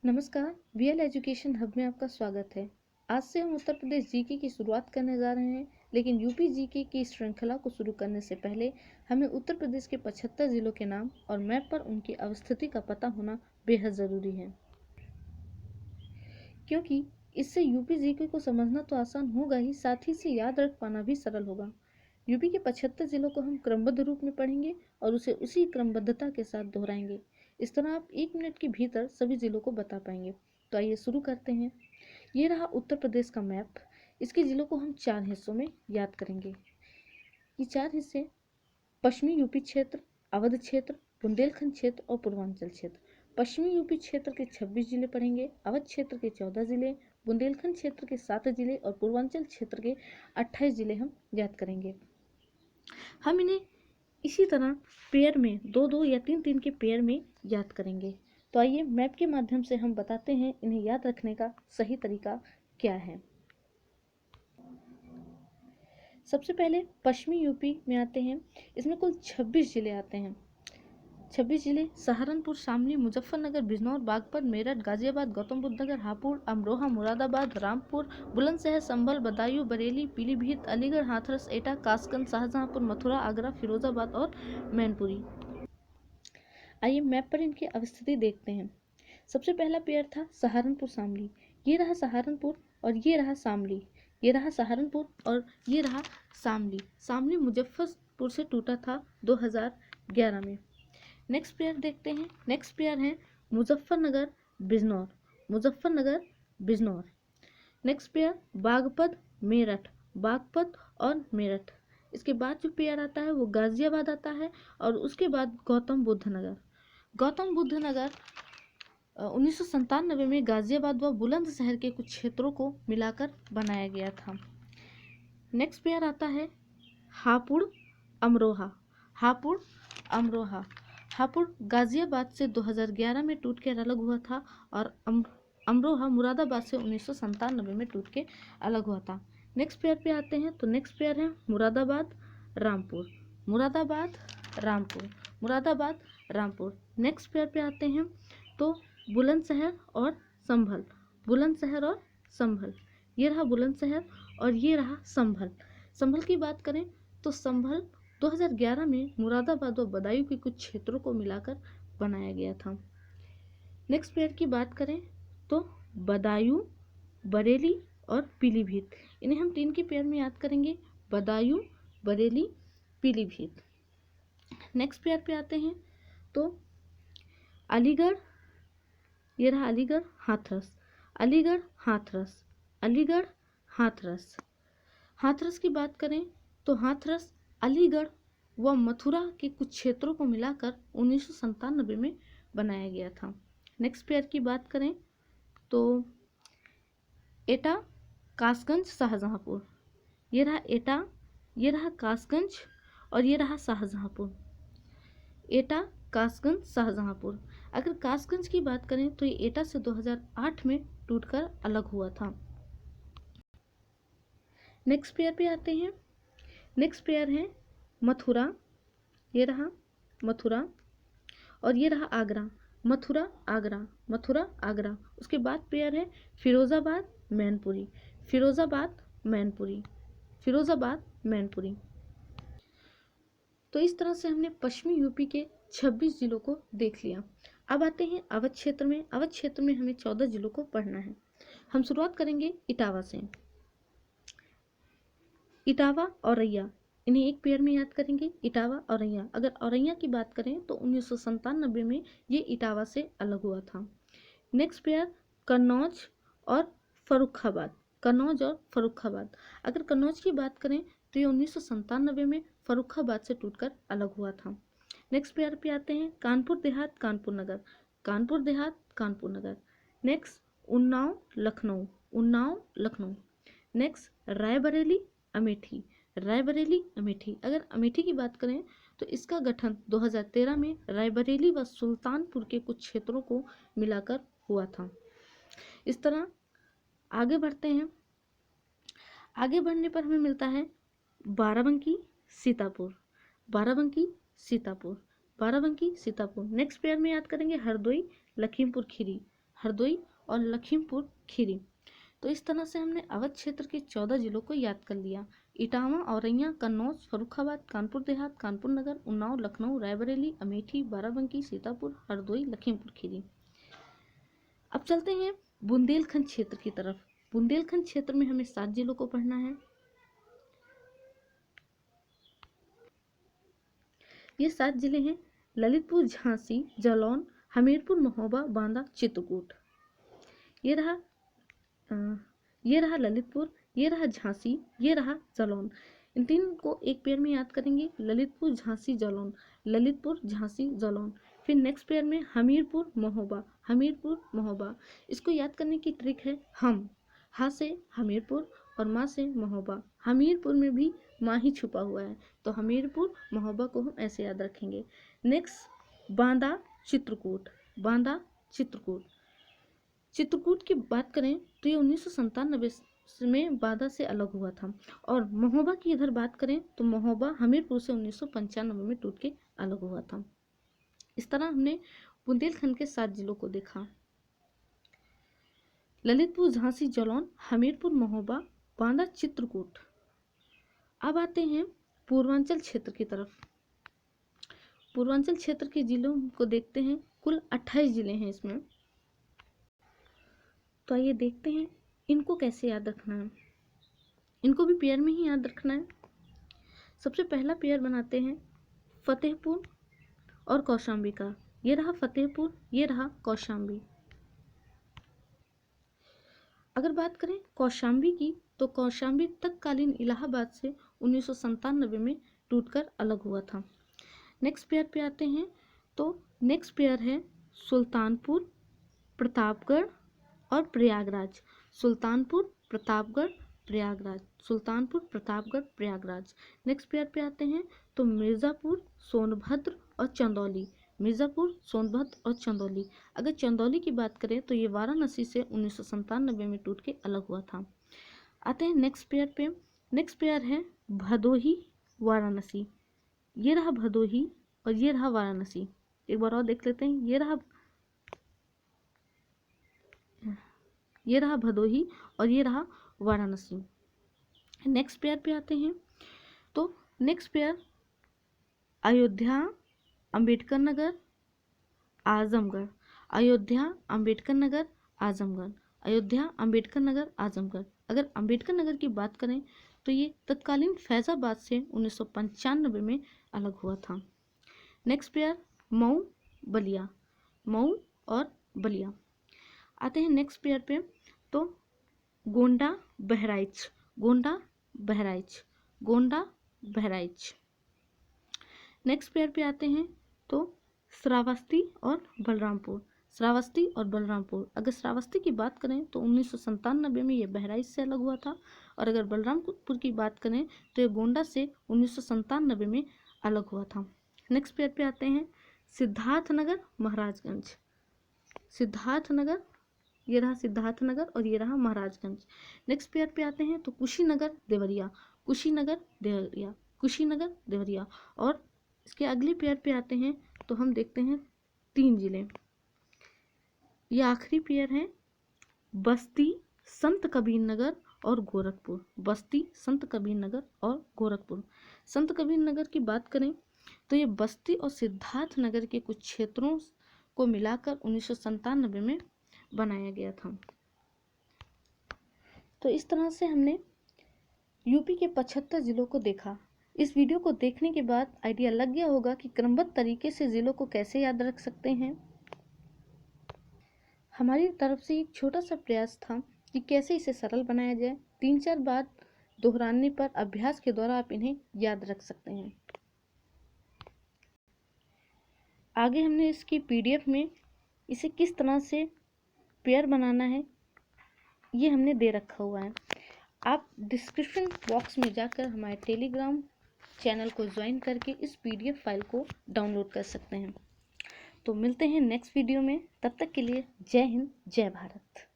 नमस्कार, V L education hub में आपका स्वागत है। आज से हम उत्तर प्रदेश जीके की शुरुआत करने जा रहे हैं, लेकिन यूपी जीके की श्रृंखला को शुरू करने से पहले हमें उत्तर प्रदेश के 75 जिलों के नाम और मैप पर उनकी अवस्थिति का पता होना बेहद ज़रूरी है, क्योंकि इससे यूपी जीके को समझना तो आसान होगा ही, साथ ही इसे याद रख पाना भी सरल होगा। यूपी के 75 जिलों को हम क्रमबद्ध रूप में पढ़ेंगे और उसे उसी क्रमबद्धता के साथ दोहराएंगे। इस तरह आप 1 मिनट के भीतर सभी जिलों को बता पाएंगे। तो आइए शुरू करते हैं। ये रहा उत्तर प्रदेश का मैप। इसके जिलों को हम 4 हिस्सों में याद करेंगे। ये 4 हिस्से पश्चिमी यूपी क्षेत्र, अवध क्षेत्र, बुंदेलखंड क्षेत्र और पूर्वांचल क्षेत्र। पश्चिमी यूपी क्षेत्र के 26 जिले पढ़ेंगे, अवध क्षेत्र के 14 जिले, बुंदेलखंड क्षेत्र के 7 जिले और पूर्वांचल क्षेत्र के 28 जिले हम याद करेंगे। हम इन्हें इसी तरह पेयर में 2-2 या 3-3 के पेयर में याद करेंगे। तो आइए मैप के माध्यम से हम बताते हैं इन्हें याद रखने का सही तरीका क्या है। सबसे पहले पश्चिमी यूपी में आते हैं। इसमें कुल 26 जिले आते हैं। 26 जिले सहारनपुर, शामली, मुजफ्फरनगर, बिजनौर, बागपत, मेरठ, गाजियाबाद, गौतम बुद्ध नगर, हापुड़, अमरोहा, मुरादाबाद, रामपुर, बुलंदशहर, संभल, बदायूं, बरेली, पीलीभीत, अलीगढ़, हाथरस, एटा, कासगंज, शाहजहांपुर, मथुरा, आगरा, फिरोजाबाद और मैनपुरी। आइए मैप पर इनकी अवस्थिति देखते हैं। सबसे पहला पेयर था सहारनपुर शामली। ये रहा सहारनपुर और ये रहा शामली। ये रहा सहारनपुर और ये रहा शामली। शामली मुजफ्फरपुर से टूटा था 2011 में। नेक्स्ट पेयर देखते हैं। नेक्स्ट पेयर है मुजफ्फरनगर बिजनौर। मुजफ्फरनगर बिजनौर। Next pair Baghpat Meerut. बागपत और मेरठ। इसके बाद जो पेयर आता है वो गाजियाबाद आता है और उसके बाद गौतम बुद्ध नगर। गौतम बुद्ध नगर 1997 में गाजियाबाद व बुलंदशहर के कुछ क्षेत्रों को मिलाकर बनाया गया था। नेक्स्ट पेयर आता है हापुड़ अमरोहा। हापुड़ अमरोहा। हापुड़ गाजियाबाद से 2011 में टूट कर अलग हुआ था और अमरोहा मुरादाबाद से 1997 में टूट के अलग हुआ था। नेक्स्ट पेयर पे आते हैं तो नेक्स्ट पेयर है मुरादाबाद रामपुर। मुरादाबाद रामपुर। मुरादाबाद रामपुर। नेक्स्ट पेयर पे आते हैं तो बुलंदशहर और संभल। बुलंदशहर और संभल। ये रहा बुलंदशहर और ये रहा संभल। संभल की बात करें तो संभल 2011 में मुरादाबाद और बदायूं के कुछ क्षेत्रों को मिलाकर बनाया गया था। नेक्स्ट पेयर की बात करें तो बदायूं, बरेली और पीलीभीत। इन्हें हम 3 के पेयर में याद करेंगे। बदायूं, बरेली, पीलीभीत। नेक्स्ट पेयर पे आते हैं तो अलीगढ़। ये रहा अलीगढ़, हाथरस। अलीगढ़, हाथरस। अलीगढ़, हाथरस। हाथरस की बात करें तो हाथरस अलीगढ़ व मथुरा के कुछ क्षेत्रों को मिलाकर 1997 में बनाया गया था। नेक्स्ट पेयर की बात करें तो एटा, कासगंज, शाहजहांपुर। ये रहा एटा, ये रहा कासगंज और ये रहा शाहजहांपुर। एटा, कासगंज, शाहजहांपुर। अगर कासगंज की बात करें तो ये एटा से 2008 में टूटकर अलग हुआ था। नेक्स्ट पेयर पे आते हैं। नेक्स्ट पेयर है मथुरा। ये रहा मथुरा और ये रहा आगरा। मथुरा, आगरा, मथुरा, आगरा। उसके बाद पेयर है फिरोजाबाद, मैनपुरी। फिरोजाबाद, मैनपुरी। फिरोजाबाद, मैनपुरी। तो इस तरह से हमने पश्चिमी यूपी के 26 जिलों को देख लिया। अब आते हैं अवध क्षेत्र में। अवध क्षेत्र में हमें 14 जिलों को पढ़ना है। हम शुरुआत करेंगे इटावा से। इटावा, औरैया, इन्हें एक पेयर में याद करेंगे। इटावा, औरैया। अगर औरैया की बात करें तो 1997 में ये इटावा से अलग हुआ था। नेक्स्ट पेयर कन्नौज और फर्रुखाबाद। कन्नौज और फर्रुखाबाद। अगर कन्नौज की बात करें तो ये 1997 में फर्रुखाबाद से टूटकर अलग हुआ था। नेक्स्ट पेयर पे आते हैं कानपुर देहात, कानपुर नगर। कानपुर देहात, कानपुर नगर। नेक्स्ट उन्नाव, लखनऊ। उन्नाव, लखनऊ। नेक्स्ट रायबरेली, अमेठी। रायबरेली, अमेठी। अगर अमेठी की बात करें तो इसका गठन 2013 में रायबरेली व सुल्तानपुर के कुछ क्षेत्रों को मिलाकर हुआ था। इस तरह आगे बढ़ते हैं। आगे बढ़ने पर हमें मिलता है बाराबंकी, सीतापुर। बाराबंकी, सीतापुर। बाराबंकी, सीतापुर। नेक्स्ट पेयर में याद करेंगे हरदोई, लखीमपुर खीरी। हरदोई और लखीमपुर खीरी। तो इस तरह से हमने अवध क्षेत्र के 14 जिलों को याद कर लिया। इटावा, औरैया, कन्नौज, फर्रुखाबाद, कानपुर देहात, कानपुर नगर, उन्नाव, लखनऊ, रायबरेली, अमेठी, बाराबंकी, सीतापुर, हरदोई, लखीमपुर खीरी। अब चलते हैं बुंदेलखंड क्षेत्र की तरफ। बुंदेलखंड क्षेत्र में हमें 7 जिलों को पढ़ना है। ये 7 जिले हैं ललितपुर, झांसी, जालौन, हमीरपुर, महोबा, बांदा, चित्रकूट। ये रहा ललितपुर, ये रहा झांसी, ये रहा जालौन। इन तीन को एक पेयर में याद करेंगे, ललितपुर, झांसी, जालौन, ललितपुर, झांसी, जालौन। फिर नेक्स्ट पेयर में हमीरपुर, महोबा, हमीरपुर, महोबा। इसको याद करने की ट्रिक है हा से हमीरपुर और माँ से महोबा। हमीरपुर में भी माँ ही छुपा हुआ है, तो हमीरपुर, महोबा को हम ऐसे याद रखेंगे। नेक्स्ट बांदा, चित्रकूट, बांदा, चित्रकूट। चित्रकूट की बात करें तो ये 1997 में बांदा से अलग हुआ था। और महोबा की इधर बात करें तो महोबा हमीरपुर से 1995 में टूट के अलग हुआ था। इस तरह हमने बुंदेलखंड के 7 जिलों को देखा, ललितपुर, झांसी, जालौन, हमीरपुर, महोबा, बांदा, चित्रकूट। अब आते हैं पूर्वांचल क्षेत्र की तरफ। पूर्वांचल क्षेत्र के जिलों को देखते हैं। कुल 28 जिले हैं इसमें। तो आइए देखते हैं इनको कैसे याद रखना है। इनको भी पेयर में ही याद रखना है। सबसे पहला पेयर बनाते हैं फतेहपुर और कौशाम्बी का। ये रहा फतेहपुर, ये रहा कौशाम्बी। अगर बात करें कौशाम्बी की, तो कौशाम्बी तत्कालीन इलाहाबाद से 1997 में टूटकर अलग हुआ था। नेक्स्ट पेयर पे आते हैं। तो नेक्स्ट पेयर है सुल्तानपुर, प्रतापगढ़ और प्रयागराज। सुल्तानपुर, प्रतापगढ़, प्रयागराज, सुल्तानपुर, प्रतापगढ़, प्रयागराज। नेक्स्ट पेयर पे आते हैं तो मिर्ज़ापुर, सोनभद्र और चंदौली। मिर्ज़ापुर, सोनभद्र और चंदौली। अगर चंदौली की बात करें तो ये वाराणसी से 1997 में टूट के अलग हुआ था। आते हैं नेक्स्ट पेयर पे। नेक्स्ट पेयर है भदोही, वाराणसी। ये रहा भदोही और ये रहा वाराणसी। एक बार और देख लेते हैं। ये रहा भदोही और ये रहा वाराणसी। नेक्स्ट पेयर पे आते हैं। तो नेक्स्ट पेयर अयोध्या, अंबेडकर नगर, आजमगढ़। अयोध्या, अंबेडकर नगर, आजमगढ़। अयोध्या, अंबेडकर नगर, आजमगढ़। अगर अंबेडकर नगर की बात करें तो ये तत्कालीन फैजाबाद से 1995 में अलग हुआ था। Next pair Mau, Ballia. मऊ और बलिया। आते हैं नेक्स्ट पेयर पे। तो गोंडा, बहराइच। गोंडा, बहराइच, गोंडा, बहराइच। नेक्स्ट पेयर पे आते हैं तो श्रावस्ती और बलरामपुर। श्रावस्ती और बलरामपुर। अगर श्रावस्ती की बात करें तो 1997 में ये बहराइच से अलग हुआ था। और अगर बलरामपुर की बात करें तो ये गोंडा से 1997 में अलग हुआ था। नेक्स्ट पेयर पे आते हैं सिद्धार्थनगर, महाराजगंज। सिद्धार्थनगर, ये रहा सिद्धार्थनगर और ये रहा महाराजगंज। नेक्स्ट पेयर पे आते हैं तो कुशीनगर, देवरिया। कुशीनगर, देवरिया, कुशीनगर, देवरिया। और इसके अगले पेयर पे आते हैं तो हम देखते हैं 3 जिले। ये आखिरी पेयर है बस्ती, संत कबीर नगर और गोरखपुर। बस्ती, संत कबीर नगर और गोरखपुर। संत कबीर नगर की बात करें तो ये बस्ती और सिद्धार्थ नगर के कुछ क्षेत्रों को मिलाकर 1997 में बनाया गया था। तो इस तरह से हमने यूपी के 75 जिलों को देखा। इस वीडियो को देखने के बाद आइडिया लग गया होगा कि क्रमबद्ध तरीके से जिलों को कैसे याद रख सकते हैं। हमारी तरफ से एक छोटा सा प्रयास था कि कैसे इसे सरल बनाया जाए। 3-4 बार दोहराने पर अभ्यास के द्वारा आप इन्हें याद रख सकते हैं। आगे हमने इसकी PDF में इसे किस तरह से पेयर बनाना है ये हमने दे रखा हुआ है। आप डिस्क्रिप्शन बॉक्स में जाकर हमारे टेलीग्राम चैनल को ज्वाइन करके इस PDF फाइल को डाउनलोड कर सकते हैं। तो मिलते हैं नेक्स्ट वीडियो में। तब तक के लिए जय हिंद, जय भारत।